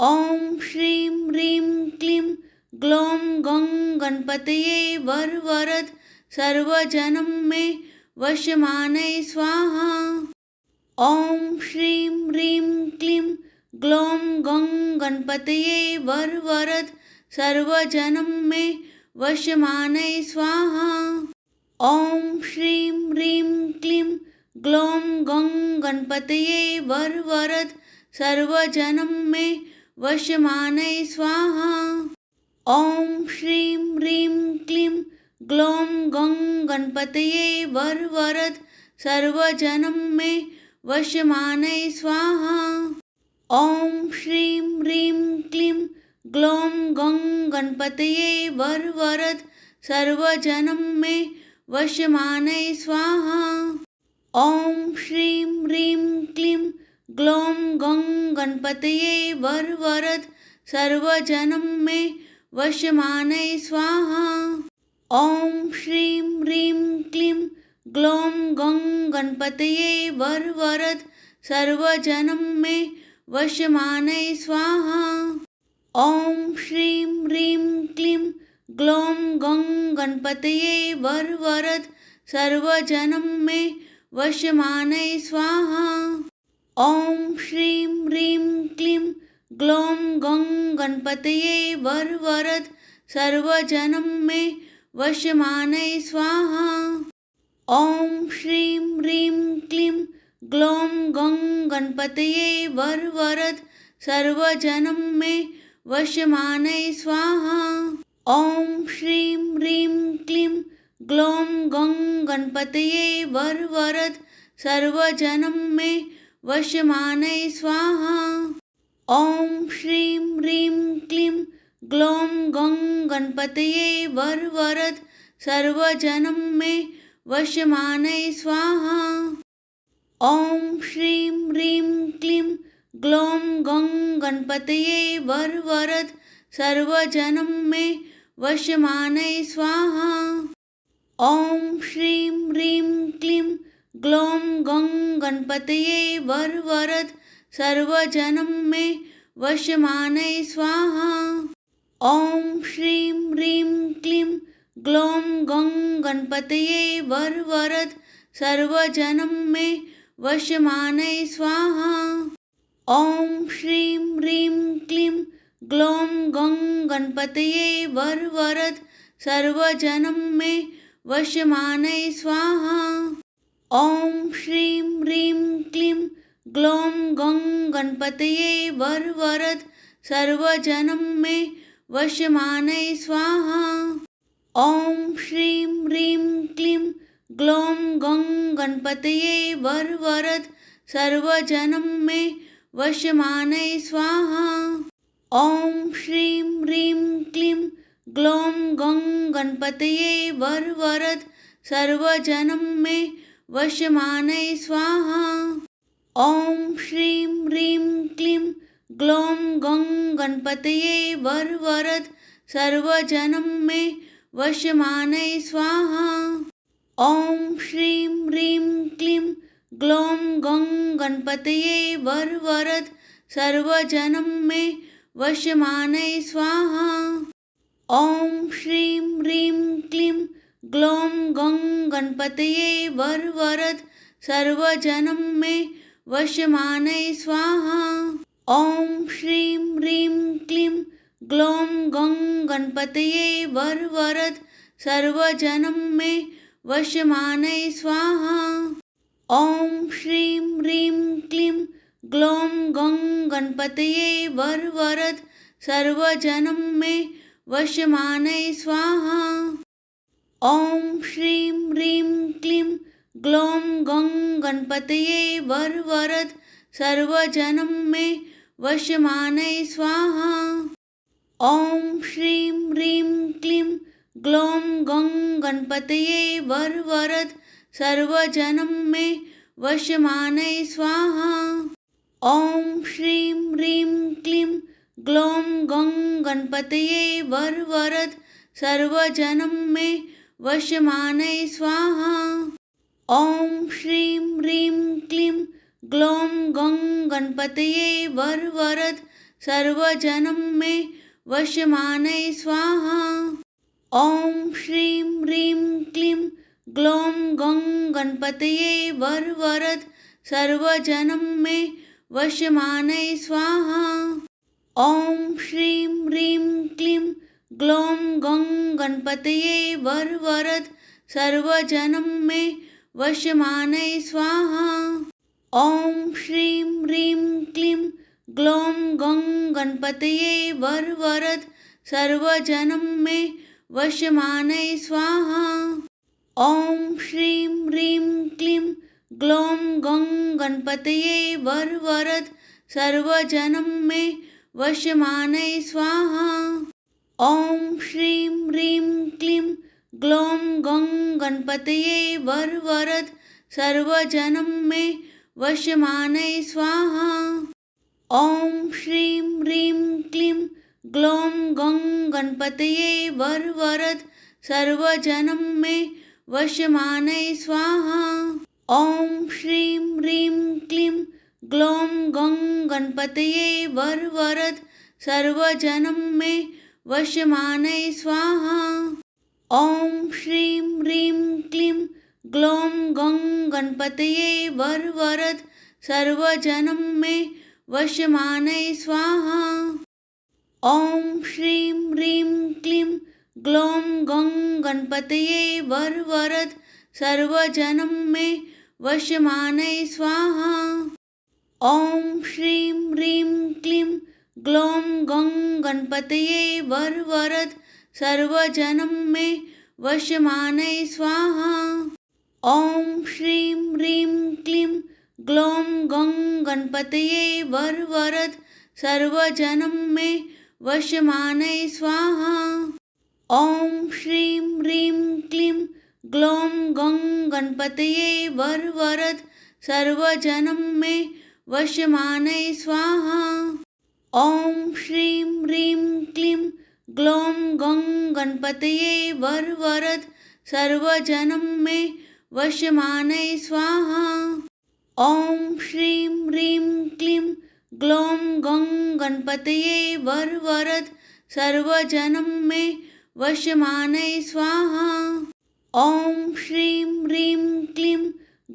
ॐ श्रीं ह्रीं क्लीं ग्लौं गं गणपतये वरवरद सर्वजनं मे वशमानय स्वाहा। ॐ श्रीं ह्रीं क्लीं ग्लौं गं गणपतये वरवरद सर्वजनं मे वशमानय स्वाहा। ॐ श्रीं ह्रीं क्लीं ग्लौं गं गणपतये वरवरद सर्वजनं मे वशमानय स्वाहा। ॐ श्रीं ह्रीं क्लीं ग्लौं गं गणपतये वरवरद सर्वजनं मे वशमानय स्वाहा। ॐ श्रीं ह्रीं क्लीं ग्लौं गं गणपतये वरवरद सर्वजनं मे वशमानय स्वाहा। ॐ श्रीं ह्रीं क्लीं ग्लौं गं गणपतये वरवरद सर्वजनं मे वशमानय स्वाहा। ॐ श्रीं ह्रीं क्लीं ग्लौं गं गणपतये वरवरद सर्वजनं मे वशमानय स्वाहा। ॐ श्रीं ह्रीं क्लीं ग्लौं गं गणपतये वरवरद सर्वजनं मे वशमानय स्वाहा। ॐ श्रीं ह्रीं क्लीं ग्लौं गं गणपतये वरवरद सर्वजनं मे वशमानय स्वाहा। ॐ श्रीं ह्रीं क्लीं ग्लौं गं गणपतये वरवरद सर्वजनं मे वशमानय स्वाहा। ॐ श्रीं ह्रीं क्लीं ग्लौं गं गणपतये वरवरद सर्वजनं मे वशमानय स्वाहा। ॐ श्रीं ह्रीं क्लीं ग्लौं गं गणपतये वरवरद सर्वजनं मे वशमानय स्वाहा। ॐ श्रीं ह्रीं क्लीं ग्लौं गं गणपतये वरवरद सर्वजनं मे वशमानय स्वाहा। ॐ श्रीं ह्रीं क्लीं ग्लौं गं गणपतये वरवरद सर्वजनं मे वशमानय स्वाहा। ॐ श्रीं ह्रीं क्लीं ग्लौं गं गणपतये वरवरद सर्वजनं मे वशमानय स्वाहा। ॐ श्रीं ह्रीं क्लीं ग्लौं गं गणपतये वरवरद सर्वजनं मे वशमानय स्वाहा। ॐ श्रीं ह्रीं क्लीं ग्लौं गं गणपतये वरवरद सर्वजनं मे वशमानय स्वाहा। ॐ श्रीं ह्रीं क्लीं ग्लौं गं गणपतये वरवरद सर्वजनं मे वशमानय स्वाहा। ॐ श्रीं ह्रीं क्लीं ग्लौं गं गणपतये वरवरद सर्वजनं मे वशमानय स्वाहा। ॐ श्रीं ह्रीं क्लीं ग्लौं गं गणपतये वरवरद सर्वजनं मे वशमानय स्वाहा। ॐ श्रीं ह्रीं क्लीं ग्लौं गं गणपतये वरवरद सर्वजनं मे वशमानय स्वाहा। ॐ श्रीं ह्रीं क्लीं ग्लौं गं गणपतये वरवरद सर्वजनं मे वशमानय स्वाहा। ॐ श्रीं ह्रीं क्लीं ग्लौं गं गणपतये वरवरद सर्वजनं मे वशमानय स्वाहा। ॐ श्रीं ह्रीं क्लीं ग्लौं गं गणपतये वरवरद सर्वजनं मे वशमानय स्वाहा। ॐ श्रीं ह्रीं क्लीं ग्लौं गं गणपतये वरवरद सर्वजनं मे वशमानय स्वाहा। ॐ श्रीं ह्रीं क्लीं ग्लौं गं गणपतये वरवरद सर्वजनं मे वशमानय स्वाहा। ॐ श्रीं ह्रीं क्लीं ग्लौं गं गणपतये वरवरद सर्वजनं मे वशमानय स्वाहा। ॐ श्रीं ह्रीं क्लीं ग्लौं गं गणपतये वरवरद सर्वजनं मे वशमानय स्वाहा। ॐ श्रीं ह्रीं क्लीं ग्लौं गं गणपतये वरवरद सर्वजनं मे वशमानय स्वाहा। ॐ श्रीं ह्रीं क्लीं ग्लौं गं गणपतये वरवरद सर्वजनं मे वशमानय स्वाहा। ॐ श्रीं ह्रीं क्लीं ग्लौं गं गणपतये वरवरद सर्वजनं मे वशमानय स्वाहा। ॐ श्रीं ह्रीं क्लीं ग्लौं गं गणपतये वरवरद सर्वजनं मे वशमानय स्वाहा। ॐ श्रीं ह्रीं क्लीं ग्लौं गं गणपतये वरवरद सर्वजनं मे वशमानय स्वाहा। ॐ श्रीं ह्रीं क्लीं ग्लौं गं गणपतये वरवरद सर्वजनं मे वशमानय स्वाहा। ॐ श्रीं ह्रीं क्लीं ग्लौं गं गणपतये वरवरद सर्वजनं मे वशमानय स्वाहा। ॐ श्रीं ह्रीं क्लीं ग्लौं गं गणपतये वरवरद सर्वजनं मे वशमानय स्वाहा। ॐ श्रीं ह्रीं क्लीं ग्लौं गं गणपतये वरवरद सर्वजनं मे वशमानय स्वाहा। ॐ श्रीं ह्रीं क्लीं ग्लौं गं गणपतये वरवरद सर्वजनं मे वशमानय स्वाहा। ॐ श्रीं ह्रीं क्लीं ग्लौं गं गणपतये वरवरद सर्वजनं मे वशमानय स्वाहा। ॐ श्रीं ह्रीं क्लीं ग्लौं गं गणपतये वरवरद सर्वजनं मे वशमानय स्वाहा। ॐ श्रीं ह्रीं क्लीं ग्लौं गं गणपतये वरवरद सर्वजनं मे वशमानय स्वाहा। ॐ श्रीं ह्रीं क्लीं ग्लौं गं गणपतये वरवरद सर्वजनं मे वशमानय स्वाहा। ॐ श्रीं ह्रीं क्लीं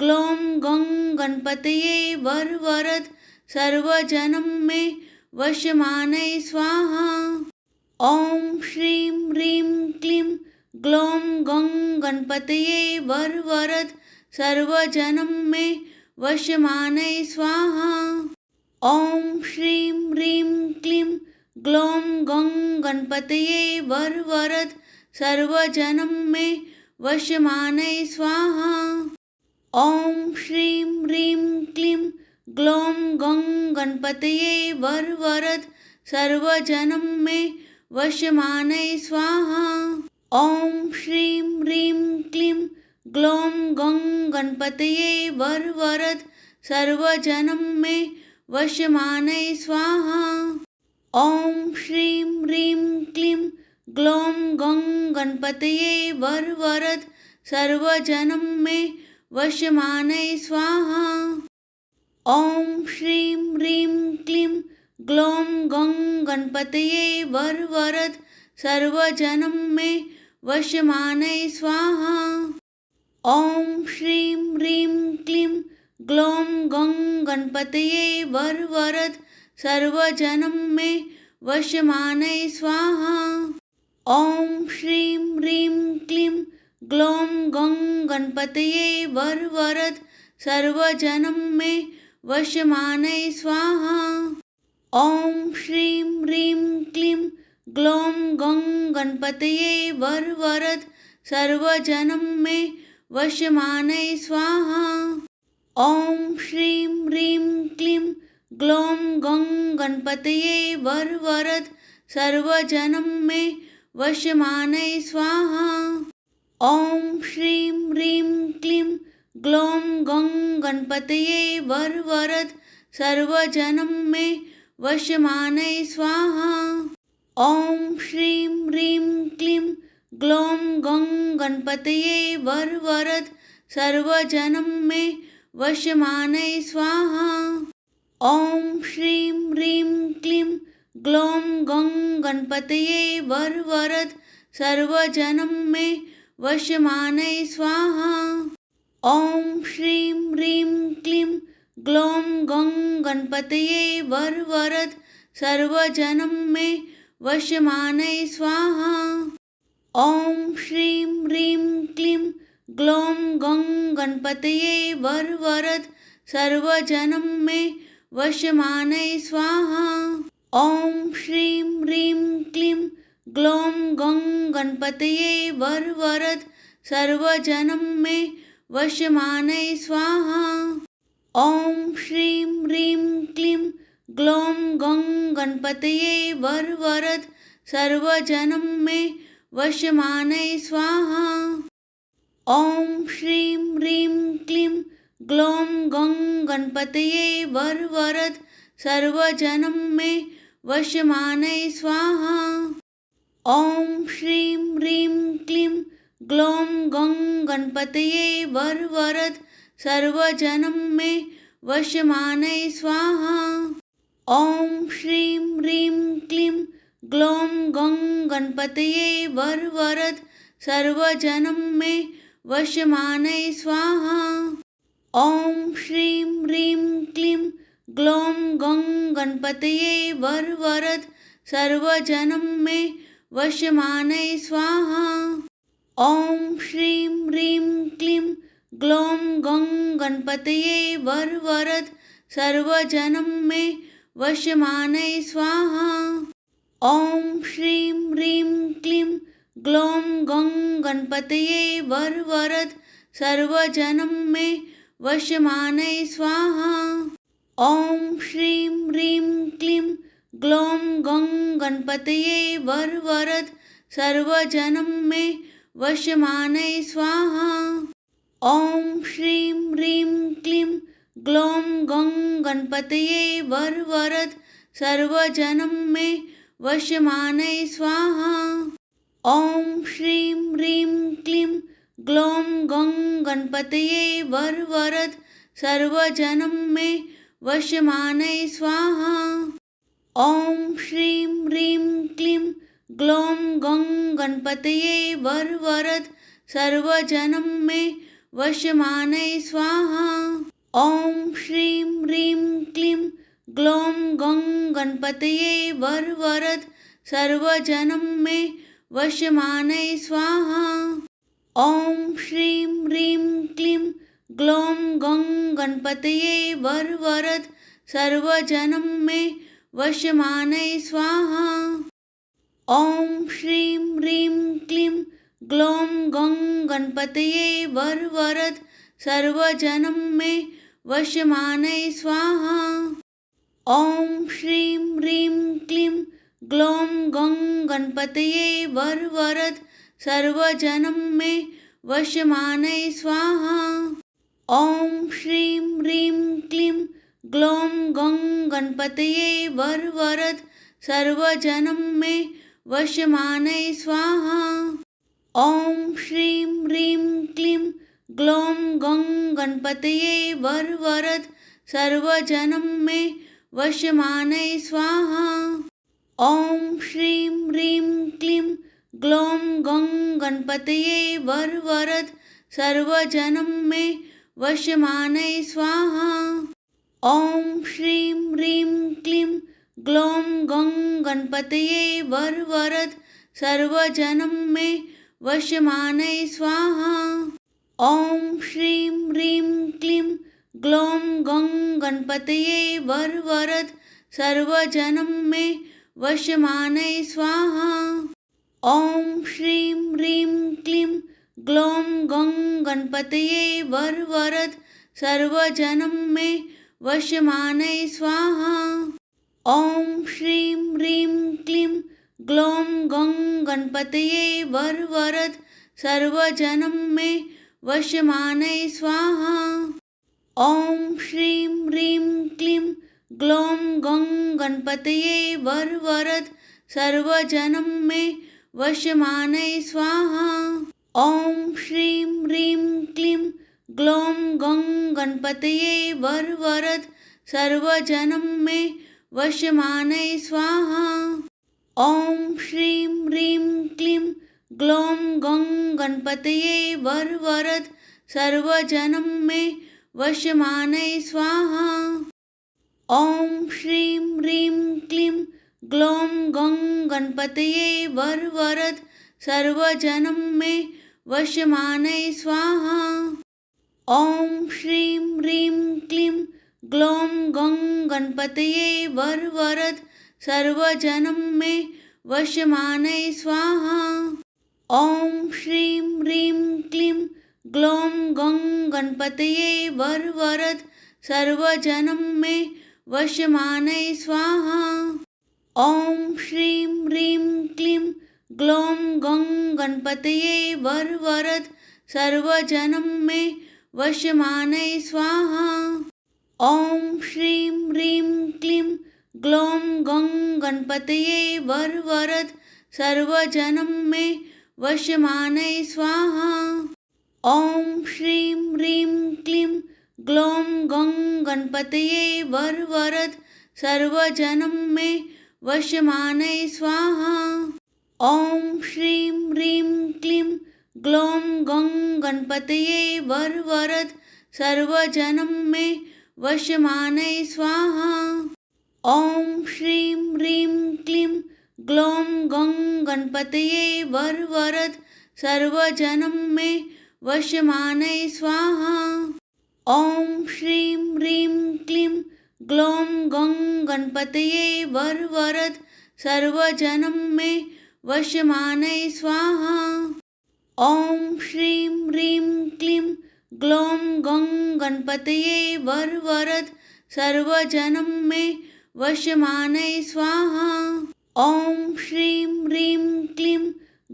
ग्लौं गं गणपतये वरवरद सर्वजनं मे वशमानय स्वाहा। ॐ श्रीं ह्रीं क्लीं ग्लौं गं गणपतये वरवरद सर्वजनं मे वशमानय स्वाहा। ॐ श्रीं ह्रीं क्लीं ग्लौं गं गणपतये वरवरद सर्वजनं मे वशमानय स्वाहा। ॐ श्रीं ह्रीं क्लीं ग्लौं गं गणपतये वरवरद सर्वजनं मे वशमानय स्वाहा। ॐ श्रीं ह्रीं क्लीं ग्लौं गं गणपतये वरवरद सर्वजनं मे वशमानय स्वाहा। ॐ श्रीं ह्रीं क्लीं ग्लौं गं गणपतये वरवरद सर्वजनं मे वशमानय स्वाहा। ॐ श्रीं ह्रीं क्लीं ग्लौं गं गणपतये वरवरद सर्वजनं मे वशमानय स्वाहा। ॐ श्रीं ह्रीं क्लीं ग्लौं गं गणपतये वरवरद सर्वजनं मे वशमानय स्वाहा। ॐ श्रीं ह्रीं क्लीं ग्लौं गं गणपतये वरवरद सर्वजनं मे वशमानय स्वाहा। ॐ श्रीं ह्रीं क्लीं ग्लौं गं गणपतये वरवरद सर्वजनं मे वशमानय स्वाहा। ॐ श्रीं ह्रीं क्लीं ग्लौं गं गणपतये वरवरद सर्वजनं मे वशमानय स्वाहा। ॐ श्रीं ह्रीं क्लीं ग्लौं गं गणपतये वरवरद सर्वजनं मे वशमानय स्वाहा। ॐ श्रीं ह्रीं क्लीं ग्लौं गं गणपतये वरवरद सर्वजनं मे वशमानय स्वाहा। ॐ श्रीं ह्रीं क्लीं ग्लौं गं गणपतये वरवरद सर्वजनं मे वशमानय स्वाहा। ॐ श्रीं ह्रीं क्लीं ग्लौं गं गणपतये वरवरद सर्वजनं मे वशमानय स्वाहा। ॐ श्रीं ह्रीं क्लीं ग्लौं गं गणपतये वरवरद सर्वजनं मे वशमानय स्वाहा। ॐ श्रीं ह्रीं क्लीं ग्लौं गं गणपतये वरवरद सर्वजनं मे वशमानय स्वाहा। ॐ श्रीं ह्रीं क्लीं ग्लौं गं गणपतये वरवरद सर्वजनं मे वशमानय स्वाहा। ॐ श्रीं ह्रीं क्लीं ग्लौं गं गणपतये वरवरद सर्वजनं मे वशमानय स्वाहा। ॐ श्रीं ह्रीं क्लीं ग्लौं गं गणपतये वरवरद सर्वजनं मे वशमानय स्वाहा। ॐ श्रीं ह्रीं क्लीं ग्लौं गं गणपतये वरवरद सर्वजनं मे वशमानय स्वाहा। ॐ श्रीं ह्रीं क्लीं ग्लौं गं गणपतये वरवरद सर्वजनं मे वशमानय स्वाहा। ॐ श्रीं ह्रीं क्लीं ग्लौं गं गणपतये वरवरद सर्वजनं मे वशमानय स्वाहा। ॐ श्रीं ह्रीं क्लीं ग्लौं गं गणपतये वरवरद सर्वजनं मे वशमानय स्वाहा। ॐ श्रीं ह्रीं क्लीं ग्लौं गं गणपतये वरवरद सर्वजनं मे वशमानय स्वाहा। ॐ श्रीं ह्रीं क्लीं ग्लौं गं गणपतये वरवरद सर्वजनं मे वशमानय स्वाहा। ॐ श्रीं ह्रीं क्लीं ग्लौं गं गणपतये वरवरद सर्वजनं मे वशमानय स्वाहा। ॐ श्रीं ह्रीं क्लीं ग्लौं गं गणपतये वरवरद सर्वजनं मे वशमानय स्वाहा। ॐ श्रीं ह्रीं क्लीं ग्लौं गं गणपतये वरवरद सर्वजनं मे वशमानय स्वाहा। ॐ श्रीं ह्रीं क्लीं ग्लौं गं गणपतये वरवरद सर्वजनं मे वशमानय स्वाहा। ॐ श्रीं ह्रीं क्लीं ग्लौं गं गणपतये वरवरद सर्वजनं मे वशमानय स्वाहा। ॐ श्रीं ह्रीं क्लीं ग्लौं गं गणपतये वरवरद सर्वजनं मे वशमानय स्वाहा। ॐ श्रीं ह्रीं क्लीं ग्लौं गं गणपतये वरवरद सर्वजनं मे वशमानय स्वाहा। ॐ श्रीं ह्रीं क्लीं ग्लौं गं गणपतये वरवरद सर्वजनं मे वशमानय स्वाहा। ॐ श्रीं ह्रीं क्लीं ग्लौं गं गणपतये वरवरद सर्वजनं मे वशमानय स्वाहा। ॐ श्रीं ह्रीं क्लीं ग्लौं गं गणपतये वरवरद सर्वजनं मे वशमानय स्वाहा। ॐ श्रीं ह्रीं क्लीं ग्लौं गं गणपतये वरवरद सर्वजनं मे वशमानय स्वाहा। ॐ श्रीं ह्रीं क्लीं ग्लौं गं गणपतये वरवरद सर्वजनं मे वशमानय स्वाहा। ॐ श्रीं ह्रीं क्लीं ग्लौं गं गणपतये वरवरद सर्वजनं मे वशमानय स्वाहा। ॐ श्रीं ह्रीं क्लीं ग्लौं गं गणपतये वरवरद सर्वजनं मे वशमानय स्वाहा। ॐ श्रीं ह्रीं क्लीं ग्लौं गं गणपतये वरवरद सर्वजनं मे वशमानै स्वाहा। ॐ श्रीं ह्रीं क्लीं ग्लौं गं गणपतये वरवरद सर्वजनं मे वशमानै स्वाहा। ॐ श्रीं ह्रीं क्लीं ग्लौं गं गणपतये वरवरद सर्वजनं मे वशमानै स्वाहा। ॐ श्रीं ह्रीं क्लीं ग्लौं गं गणपतये वरवरद सर्वजनं मे वशमानै स्वाहा। ॐ श्रीं ह्रीं क्लीं ग्लौं गं गणपतये वरवरद सर्वजनं मे वशमानै स्वाहा। ॐ श्रीं ह्रीं क्लीं ग्लौं गं गणपतये वरवरद सर्वजनं मे वशमानै स्वाहा। ॐ श्रीं ह्रीं क्लीं ग्लौं गं गणपतये वरवरद सर्वजनं मे वशमानै स्वाहा। ॐ श्रीं ह्रीं क्लीं ग्लौं गं गणपतये वरवरद सर्वजनं मे वशमानै स्वाहा। ॐ श्रीं ह्रीं क्लीं ग्लौं गं गणपतये वरवरद सर्वजनं मे वशमानै स्वाहा। ॐ श्रीं ह्रीं क्लीं ग्लौं गं गणपतये वरवरद सर्वजनं मे वशमानै स्वाहा। ॐ श्रीं ह्रीं क्लीं ग्लौं गं गणपतये वरवरद सर्वजनं मे वशमानै स्वाहा। ॐ श्रीं ह्रीं क्लीं ग्लौं गं गणपतये वरवरद सर्वजनं मे वशमानै स्वाहा। ॐ श्रीं ह्रीं क्लीं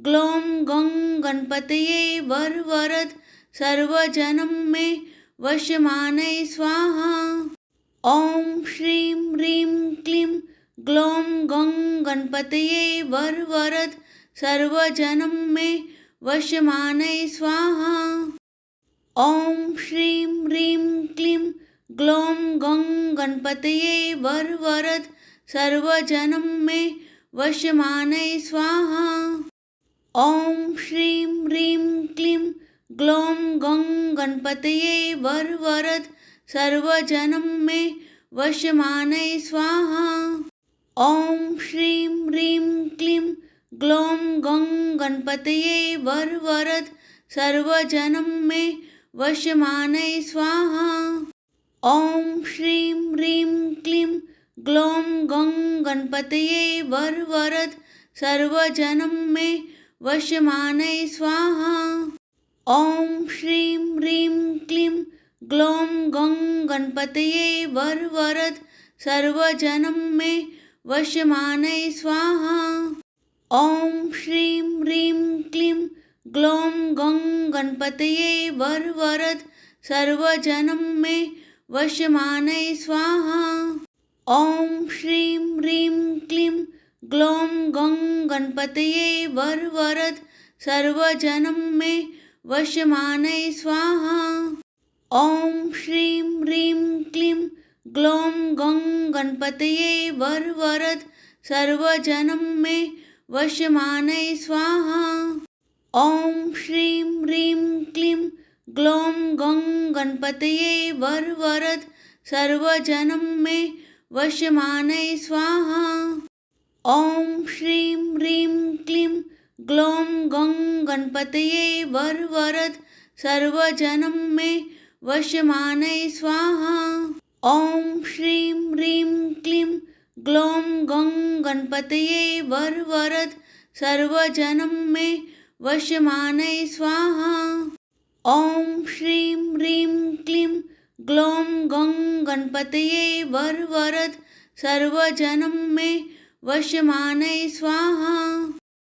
ग्लौं गं गणपतये वरवरद सर्वजनं मे वशमानै स्वाहा। ॐ श्रीं ह्रीं क्लीं ग्लौं गं गणपतये वरवरद सर्वजनं मे वशमानै स्वाहा। ॐ श्रीं ह्रीं क्लीं ग्लौं गं गणपतये वरवरद सर्वजनं मे वशमानै स्वाहा। ॐ श्रीं ह्रीं क्लीं ग्लौं गं गणपतये वरवरद सर्वजनं मे वशमानै स्वाहा। ॐ श्रीं ह्रीं क्लीं ग्लौं गं गणपतये वरवरद सर्वजनं मे वशमानै स्वाहा। ॐ श्रीं ह्रीं क्लीं ग्लौं गं गणपतये वरवरद सर्वजनं मे वशमानै स्वाहा। ॐ श्रीं ह्रीं क्लीं ग्लौं गं गणपतये वरवरद सर्वजनं मे वशमानै स्वाहा। ॐ श्रीं ह्रीं क्लीं ग्लौं गं गणपतये वरवरद सर्वजनं मे वशमानै स्वाहा। ॐ श्रीं ह्रीं क्लीं ग्लौं गं गणपतये वरवरद सर्वजनं मे वशमानै स्वाहा। ॐ श्रीं ह्रीं क्लीं ग्लौं गं गणपतये वरवरद सर्वजनं मे वशमानै स्वाहा। ॐ श्रीं ह्रीं क्लीं ग्लौं गं गणपतये वरवरद सर्वजनं मे वशमानै स्वाहा। ॐ श्रीं ह्रीं क्लीं ग्लौं गं गणपतये वरवरद सर्वजनं मे वशमानै स्वाहा। ॐ श्रीं ह्रीं क्लीं ग्लौं गं गणपतये वरवरद सर्वजनं मे वशमानै स्वाहा। ॐ श्रीं ह्रीं क्लीं ग्लौं गं गणपतये वरवरद सर्वजनं मे वशमानै स्वाहा।